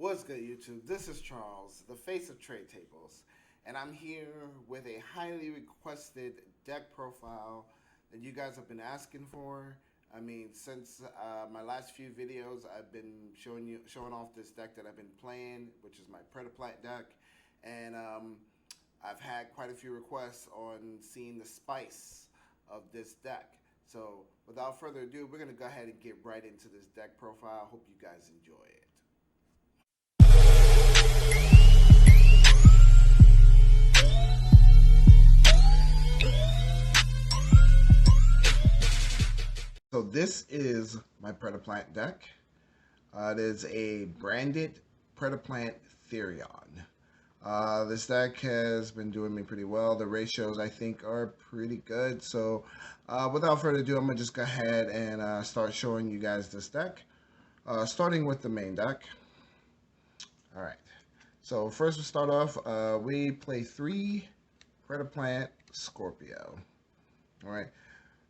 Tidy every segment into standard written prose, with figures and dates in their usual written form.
What's good, YouTube? This is Charles, the face of Trade Tables, and I'm here with a highly requested deck profile that you guys have been asking for. I mean, since my last few videos, I've been showing off this deck that I've been playing, which is my Predaplant deck, and I've had quite a few requests on seeing the spice of this deck. So, without further ado, we're gonna go ahead and get right into this deck profile. Hope you guys enjoy it. So this is my Predaplant deck. It is a branded Predaplant Therion. This deck has been doing me pretty well. The ratios, I think, are pretty good. So without further ado, I'm going to just go ahead and start showing you guys this deck. Starting with the main deck. All right. So first we start off, we play 3 Predaplant Scorpio. All right.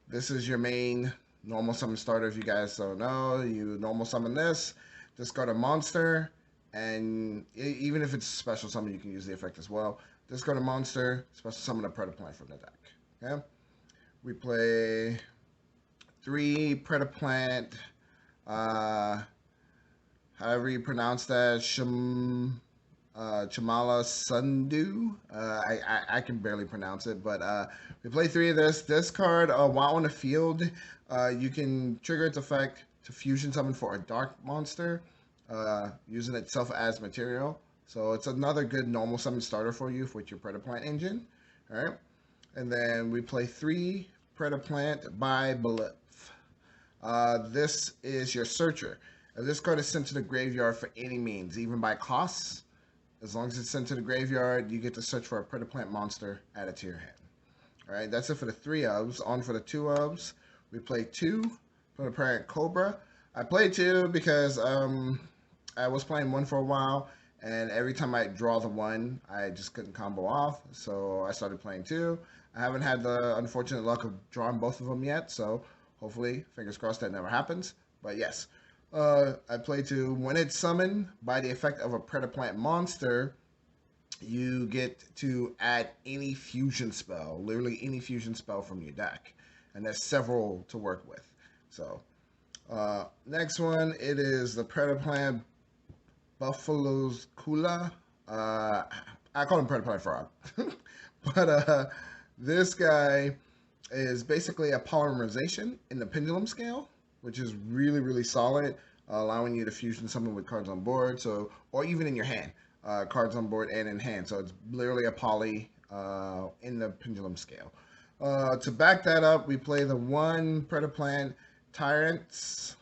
This is your main normal summon starter. If you guys don't know, you normal summon this, discard a monster, and even if it's special summon, you can use the effect as well. Discard a monster, special summon a Predaplant from the deck. Okay, we play 3 Predaplant, however you pronounce that, Chamala Sundu. I can barely pronounce it, but we play 3 of this. This card, while on the field, you can trigger its effect to fusion summon for a dark monster, using itself as material. So it's another good normal summon starter for you with your Predaplant engine. All right, and then we play 3 Predaplant by Blip. This is your searcher. If this card is sent to the graveyard for any means, even by costs, as long as it's sent to the graveyard, you get to search for a Predaplant monster added to your hand. Alright, that's it for the 3 ofs. On for the 2 ofs. We play 2 Predaplant Cobra. I played 2 because I was playing 1 for a while, and every time I draw the 1, I just couldn't combo off, so I started playing 2. I haven't had the unfortunate luck of drawing both of them yet, so hopefully, fingers crossed, that never happens. But yes, I play 2. When it's summoned by the effect of a Predaplant monster, you get to add any fusion spell, literally any fusion spell from your deck. And there's several to work with. So, next one, it is the Predaplant Buffalo's Kula. I call him Predaplant Frog. But this guy is basically a polymerization in the pendulum scale, which is really, really solid, allowing you to fusion summon with cards on board, so, or even in your hand, cards on board and in hand. So it's literally a poly in the pendulum scale. To back that up, we play the 1 Predaplant Triantis.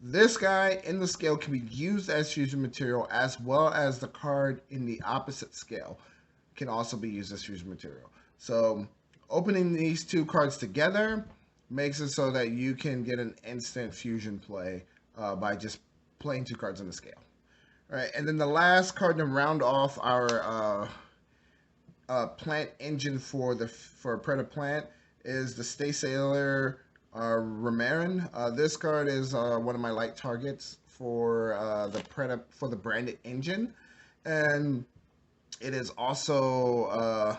This guy in the scale can be used as fusion material, as well as the card in the opposite scale can also be used as fusion material. So opening these 2 cards together makes it so that you can get an instant fusion play by just playing 2 cards in the scale. All right, and then the last card to round off our plant engine for Predaplant is the Stay Sailor Ramarin. This card is one of my light targets for the branded engine, and it is also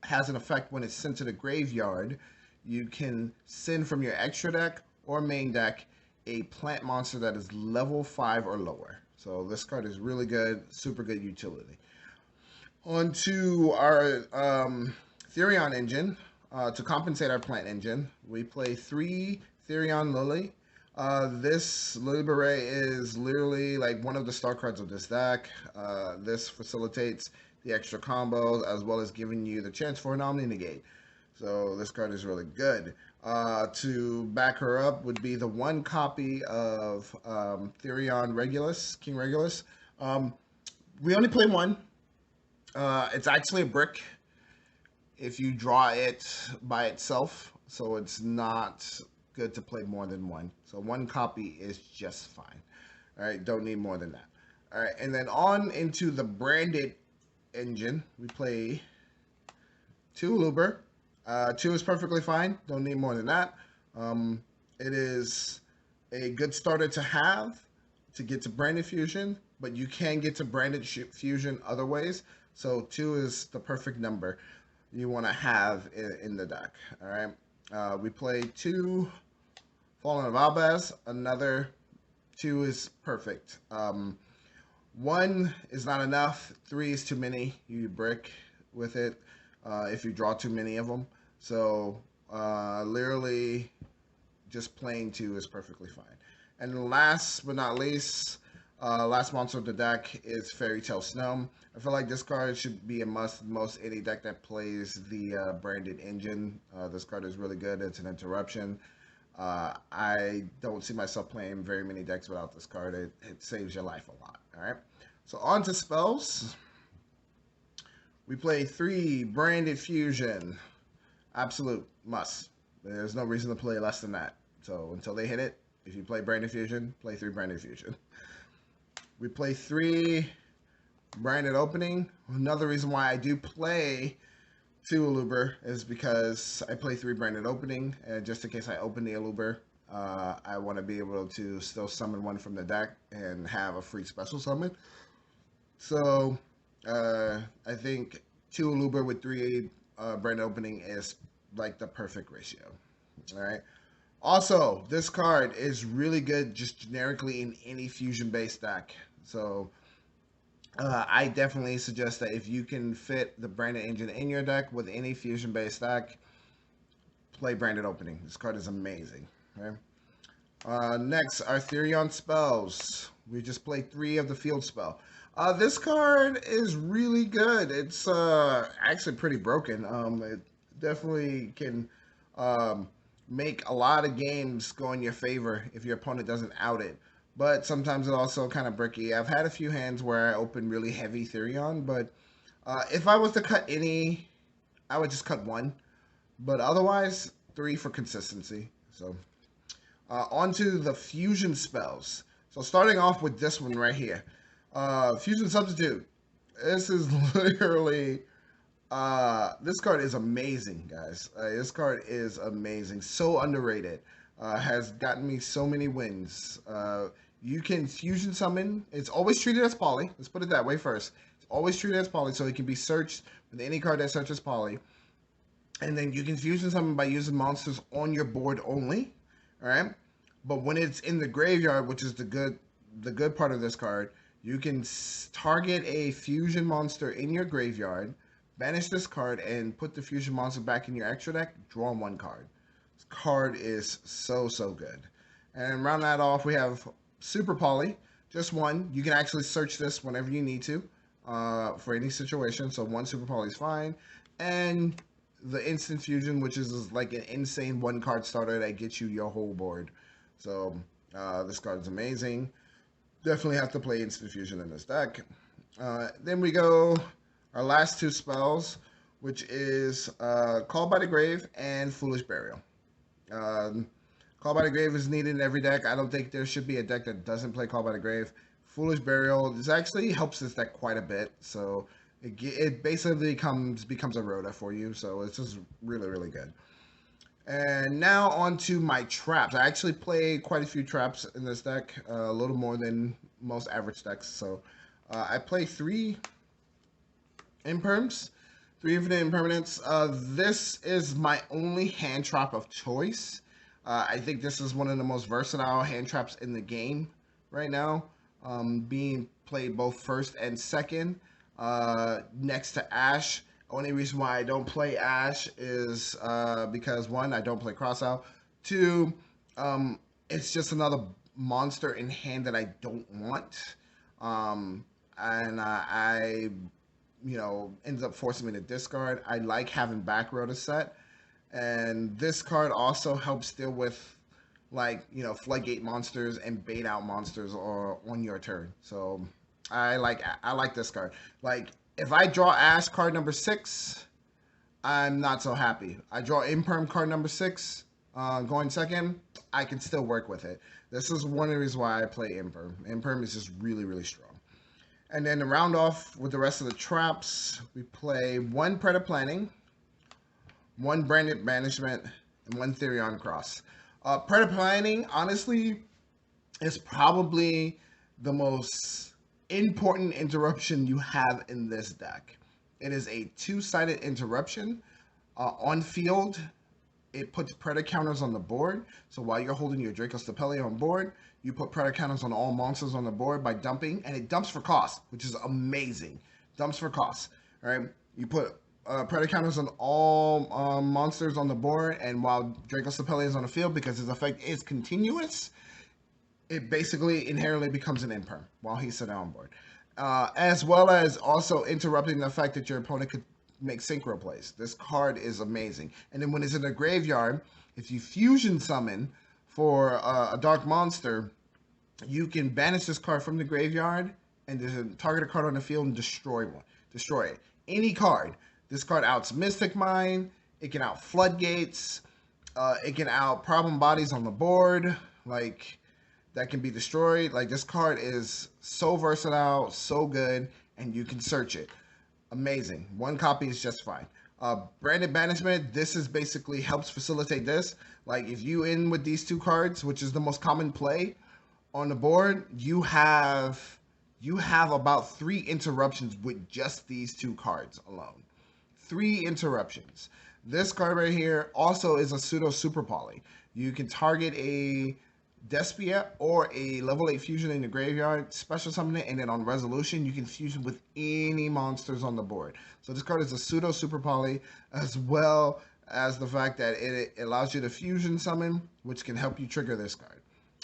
has an effect when it's sent to the graveyard. You can send from your extra deck or main deck a plant monster that is level 5 or lower. So this card is really good, super good utility. On to our Therion engine. To compensate our plant engine, we play 3 Therion Lily. This Lily Beret is literally like one of the star cards of this deck. This facilitates the extra combos, as well as giving you the chance for an Omni Negate. So this card is really good. To back her up would be the 1 copy of Therion Regulus, King Regulus. We only play 1. It's actually a brick if you draw it by itself, so it's not good to play more than 1. So 1 copy is just fine. All right, don't need more than that. All right, and then on into the branded engine, we play 2 Luber. 2 is perfectly fine. Don't need more than that. It is a good starter to have to get to branded fusion, but you can get to branded fusion other ways. So 2 is the perfect number you want to have in the deck. All right. We play 2 Fallen of Albaz. Another 2 is perfect. 1 is not enough. 3 is too many. You brick with it if you draw too many of them. So literally just playing 2 is perfectly fine. And last but not least, last monster of the deck is Fairy Tale Snow. I feel like this card should be a must most any deck that plays the branded engine. This card is really good. It's an interruption. I don't see myself playing very many decks without this card. It saves your life a lot. All right. So on to spells. We play 3 branded fusion. Absolute must. There's no reason to play less than that. So until they hit it, if you play branded fusion, play 3 branded fusion. We play 3 branded opening. Another reason why I do play 2 Aluber is because I play 3 branded opening, and just in case I open the Aluber, I want to be able to still summon 1 from the deck and have a free special summon. So I think 2 Aluber with 3 branded opening is like the perfect ratio. All right. Also, this card is really good just generically in any fusion-based deck. So I definitely suggest that if you can fit the branded engine in your deck with any fusion-based deck, play branded opening. This card is amazing. Okay? Next, our Therion spells. We just played 3 of the field spell. This card is really good. It's actually pretty broken. It definitely can make a lot of games go in your favor if your opponent doesn't out it. But sometimes it's also kind of bricky. I've had a few hands where I open really heavy Therion, but if I was to cut any, I would just cut 1. But otherwise, 3 for consistency. So on to the fusion spells. So starting off with this one right here. Fusion Substitute. This is literally... this card is amazing, guys. This card is amazing. So underrated. Has gotten me so many wins. You can fusion summon. It's always treated as poly. Let's put it that way first. It's always treated as poly, so it can be searched with any card that searches poly. And then you can fusion summon by using monsters on your board only. All right. But when it's in the graveyard, which is the good part of this card, you can target a fusion monster in your graveyard, banish this card, and put the fusion monster back in your extra deck. Draw 1 card. This card is so good. And round that off, we have Super Poly, just 1. You can actually search this whenever you need to for any situation. So 1 Super Poly is fine. And the Instant Fusion, which is like an insane 1 card starter that gets you your whole board. So this card is amazing. Definitely have to play Instant Fusion in this deck. Then we go our last 2 spells, which is Call by the Grave and Foolish Burial. Call by the Grave is needed in every deck. I don't think there should be a deck that doesn't play Call by the Grave. Foolish Burial, this actually helps this deck quite a bit. So it basically becomes a Rhoda for you. So it's just really good. And now on to my traps. I actually play quite a few traps in this deck, a little more than most average decks. So I play 3 Imperms, 3 Infinite Impermanents. This is my only hand trap of choice. I think this is one of the most versatile hand traps in the game right now, being played both first and second next to Ash. Only reason why I don't play Ash is because 1, I don't play Crossout. 2, it's just another monster in hand that I don't want. And I ends up forcing me to discard. I like having back row to set. And this card also helps deal with floodgate monsters and bait out monsters on your turn. So I like this card. Like, if I draw Ash card number 6, I'm not so happy. I draw Imperm card number 6, going second, I can still work with it. This is one of the reasons why I play Imperm. Imperm is just really strong. And then to round off with the rest of the traps, we play 1 Predaplanting, 1 Branded Banishment, and 1 Therion Cross. Predaplanting, honestly, is probably the most important interruption you have in this deck. It is a two-sided interruption. On field, it puts predator counters on the board. So while you're holding your Draco Stapelli on board, you put predator counters on all monsters on the board by dumping, and it dumps for cost, which is amazing. Dumps for cost. All right, you put predator counters on all monsters on the board, and while Draco Stapelli is on the field, because his effect is continuous, it basically inherently becomes an imperm while he's sitting on board. As well as also interrupting the fact that your opponent could make synchro plays. This card is amazing. And then when it's in the graveyard, if you fusion summon for a dark monster, you can banish this card from the graveyard and then target a card on the field and destroy it. Any card. This card outs Mystic Mine. It can out Floodgates. It can out Problem Bodies on the board. Like, that can be destroyed. Like, this card is so versatile, so good, and you can search it. Amazing. One copy is just fine. Branded Banishment, this is basically helps facilitate this. Like, if you in with these two cards, which is the most common play on the board, you have about 3 interruptions with just these two cards alone. 3 interruptions. This card right here also is a pseudo super poly. You can target a Despia or a level 8 fusion in the graveyard, special summon it, and then on resolution, you can fusion with any monsters on the board. So this card is a pseudo super poly, as well as the fact that it allows you to fusion summon, which can help you trigger this card.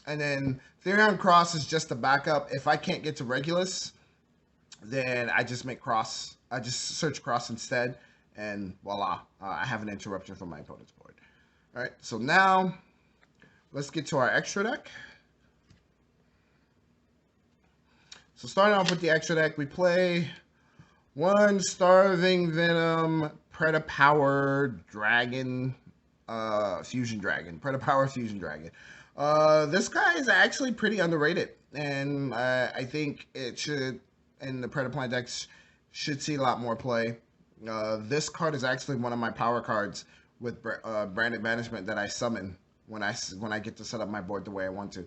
And then Therion Cross is just a backup. If I can't get to Regulus, then I just make Cross. I just search Cross instead, and voila, I have an interruption from my opponent's board. All right, so now let's get to our extra deck. So starting off with the extra deck, we play one Starving Venom, Predapower Dragon, Fusion Dragon. Predapower Fusion Dragon. This guy is actually pretty underrated, and I think it should, and the Predaplant decks should see a lot more play. This card is actually one of my power cards with Branded Banishment that I summon when I get to set up my board the way I want to.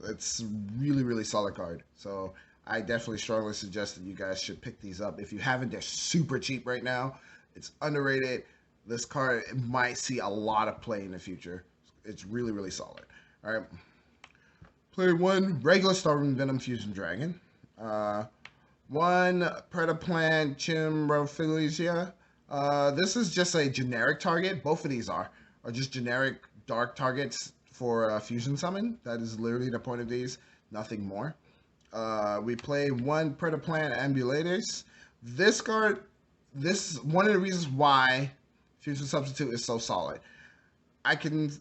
It's really, really solid card. So I definitely strongly suggest that you guys should pick these up. If you haven't, they're super cheap right now. It's underrated. This card might see a lot of play in the future. It's really, really solid. All right. Play one regular Starving Venom Fusion Dragon. One Predaplant Chimbrophilia. This is just a generic target. Both of these are just generic dark targets for fusion summon. That is literally the point of these, nothing more. We play one Predaplant Ambulators. This card, this is one of the reasons why Fusion Substitute is so solid. I can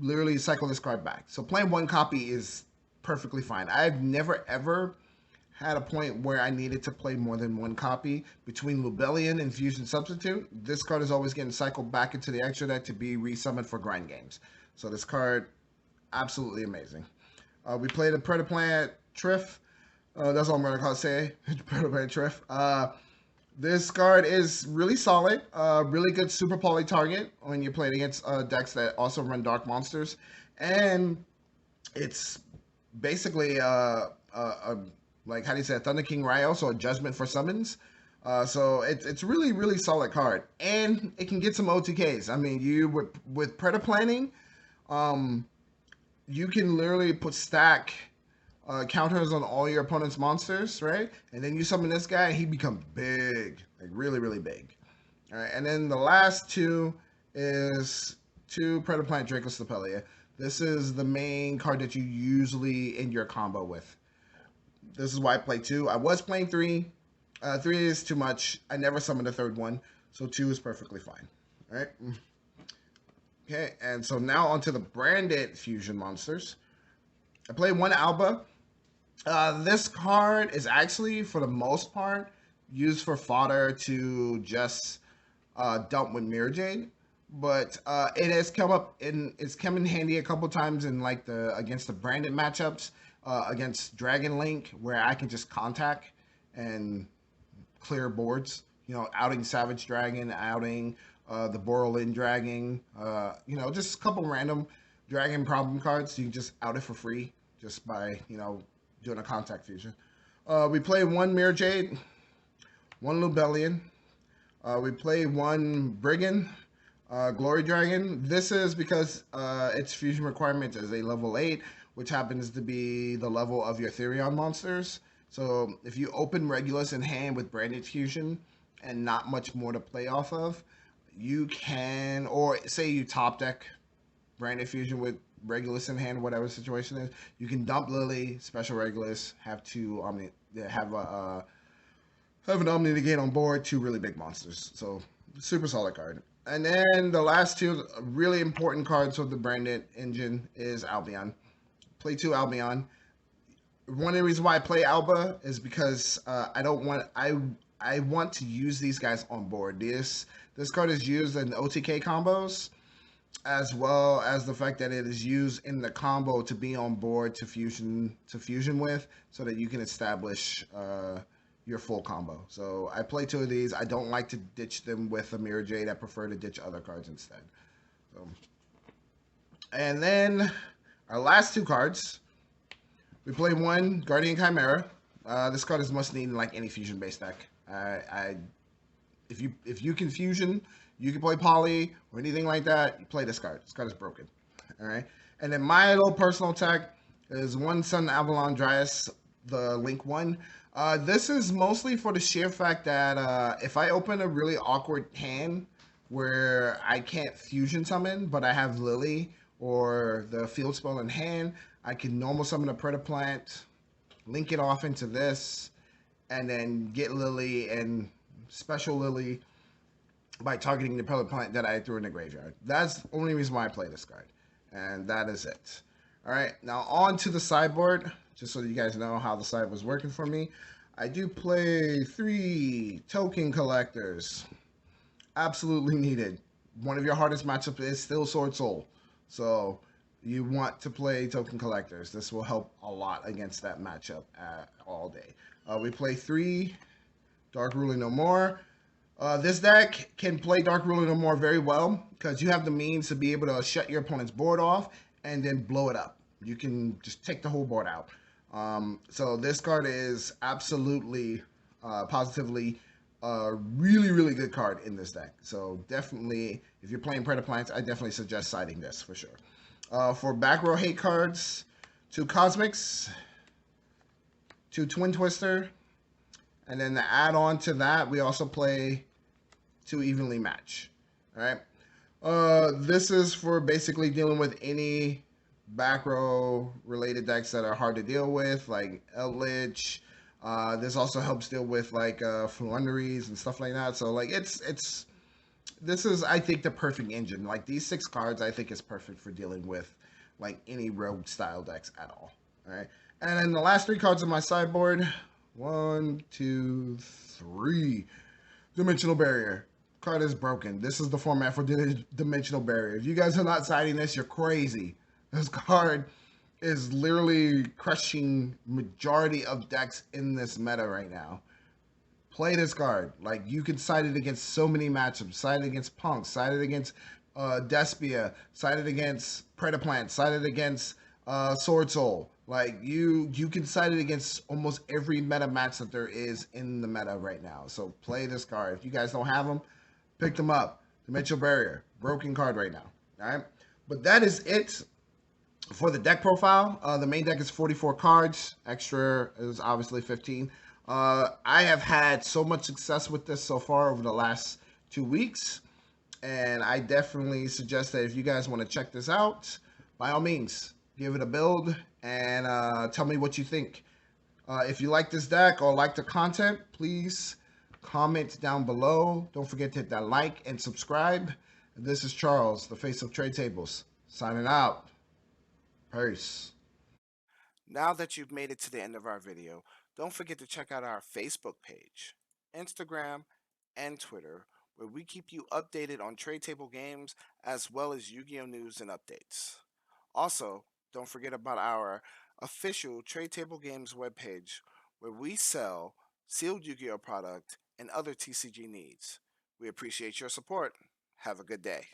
literally cycle this card back. So playing one copy is perfectly fine. I've never ever had a point where I needed to play more than one copy between Lubellion and Fusion Substitute. This card is always getting cycled back into the extra deck to be resummoned for grind games. So this card, absolutely amazing. We played a Predaplant Triff. That's all I'm going to say. Predaplant Triff. This card is really solid. Really good super poly target when you're playing against decks that also run dark monsters. And it's basically like, how do you say, a Thunder King Ryo, so a judgment for summons. So it's really, really solid card. And it can get some OTKs. I mean, with Predaplanting, you can literally put stack counters on all your opponent's monsters, right? And then you summon this guy, and he becomes big, like really, really big. All right, and then the last two is two Predaplant Draco Stapelli. This is the main card that you usually end your combo with. This is why I play 2. I was playing 3. 3 is too much. I never summoned a third one, so 2 is perfectly fine. All right. Okay, and so now onto the branded fusion monsters. I play one Alba. This card is actually, for the most part, used for fodder to just dump with Mirror Jade. But it has come in handy a couple times in like against the branded matchups. Against Dragon Link, where I can just contact and clear boards. You know, outing Savage Dragon, outing the Borrelin Dragon. You know, just a couple random Dragon problem cards. So you can just out it for free. just by doing a contact fusion. We play one Mirror Jade, one Lubellion. We play one Brigand, Glory Dragon. This is because its fusion requirement is a level 8, which happens to be the level of your Therion monsters. So if you open Regulus in hand with Branded Fusion and not much more to play off of, you can, or say you top deck Branded Fusion with Regulus in hand, whatever the situation is, you can dump Lily, special Regulus, have two have an Omni Negate on board, two really big monsters. So super solid card. And then the last two really important cards of the branded engine is Albion. Play two Albion. One of the reasons why I play Alba is because I want to use these guys on board. This card is used in OTK combos, as well as the fact that it is used in the combo to be on board to fusion with, so that you can establish your full combo. So I play two of these. I don't like to ditch them with a Mirror Jade. I prefer to ditch other cards instead. So, and then our last two cards, we play one Guardian Chimera. This card is must need in like any fusion based deck. If you can fusion, you can play Poly or anything like that. You play this card. This card is broken. All right. And then my little personal tech is one Sun Avalon Dryas, the Link one. This is mostly for the sheer fact that if I open a really awkward hand where I can't fusion summon, but I have Lily or the field spell in hand, I can normal summon a Predaplant, link it off into this, and then get Lily and special Lily by targeting the Predaplant that I threw in the graveyard. That's the only reason why I play this card. And that is it. All right, now on to the sideboard. Just so you guys know how the side was working for me. I do play 3 token collectors. Absolutely needed. One of your hardest matchups is still Sword Soul. So you want to play token collectors. This will help a lot against that matchup all day. We play 3 Dark Ruling No More. This deck can play Dark Ruling No More very well because you have the means to be able to shut your opponent's board off and then blow it up. You can just take the whole board out. So this card is absolutely, positively, a really, really good card in this deck. So definitely, if you're playing Predaplants, I definitely suggest siding this for sure. For back row hate cards, 2 Cosmics, 2 Twin Twister, and then to add on to that, we also play 2 Evenly Match. All right. This is for basically dealing with any back row related decks that are hard to deal with, like Eldritch. This also helps deal with like Floowandereeze and stuff like that. So like this is, I think, the perfect engine. Like these 6 cards I think is perfect for dealing with like any rogue style decks at all. All right. And then the last 3 cards on my sideboard, 1, 2, 3. Dimensional Barrier. Card is broken. This is the format for Dimensional Barrier. If you guys are not siding this, you're crazy. This card is literally crushing majority of decks in this meta right now. Play this card. Like, you can side it against so many matchups. Side it against Punk. Side it against Despia. Side it against Predaplant. Side it against Sword Soul. Like, you can side it against almost every meta match that there is in the meta right now. So play this card. If you guys don't have them, pick them up. Dimensional Barrier. Broken card right now. All right? But that is it for the deck profile. The main deck is 44 cards. Extra is obviously 15. I have had so much success with this so far over the last 2 weeks. And I definitely suggest that if you guys want to check this out, by all means, give it a build and tell me what you think. If you like this deck or like the content, please comment down below. Don't forget to hit that like and subscribe. This is Charles, the face of Trade Tables, signing out. Peace. Now that you've made it to the end of our video, don't forget to check out our Facebook page, Instagram, and Twitter, where we keep you updated on trade table games as well as Yu-Gi-Oh! News and updates. Also, don't forget about our official Trade Table Games webpage, where we sell sealed Yu-Gi-Oh! Product and other TCG needs. We appreciate your support. Have a good day.